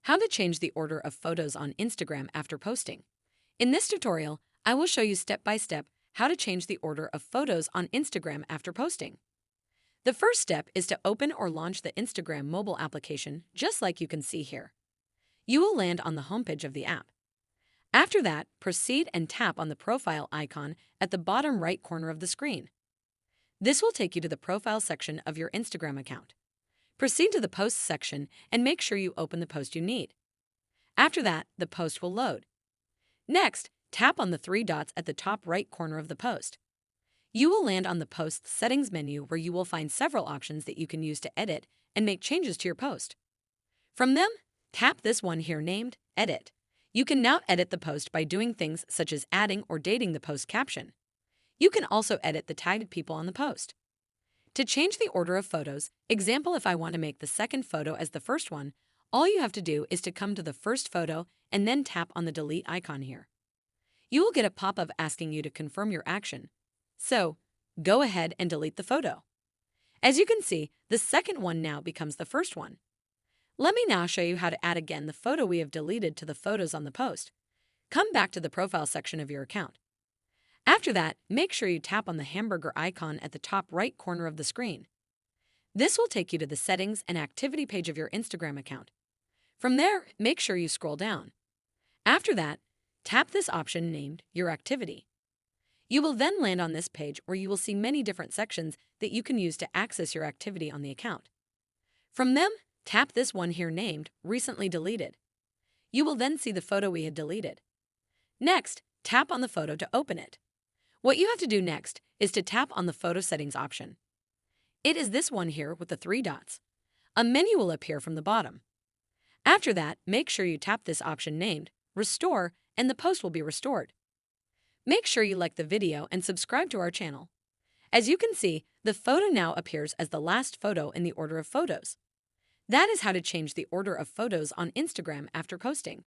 How to change the order of photos on Instagram after posting. In this tutorial, I will show you step by step how to change the order of photos on Instagram after posting. The first step is to open or launch the Instagram mobile application, just like you can see here. You will land on the homepage of the app. After that, proceed and tap on the profile icon at the bottom right corner of the screen. This will take you to the profile section of your Instagram account. Proceed to the Posts section and make sure you open the post you need. After that, the post will load. Next, tap on the three dots at the top right corner of the post. You will land on the Post Settings menu where you will find several options that you can use to edit and make changes to your post. From them, tap this one here named Edit. You can now edit the post by doing things such as adding or dating the post caption. You can also edit the tagged people on the post. To change the order of photos, example if I want to make the second photo as the first one, all you have to do is to come to the first photo and then tap on the delete icon here. You will get a pop-up asking you to confirm your action. So, go ahead and delete the photo. As you can see, the second one now becomes the first one. Let me now show you how to add again the photo we have deleted to the photos on the post. Come back to the profile section of your account. After that, make sure you tap on the hamburger icon at the top right corner of the screen. This will take you to the Settings and Activity page of your Instagram account. From there, make sure you scroll down. After that, tap this option named Your Activity. You will then land on this page where you will see many different sections that you can use to access your activity on the account. From them, tap this one here named Recently Deleted. You will then see the photo we had deleted. Next, tap on the photo to open it. What you have to do next is to tap on the Photo Settings option. It is this one here with the three dots. A menu will appear from the bottom. After that, make sure you tap this option named Restore and the post will be restored. Make sure you like the video and subscribe to our channel. As you can see, the photo now appears as the last photo in the order of photos. That is how to change the order of photos on Instagram after posting.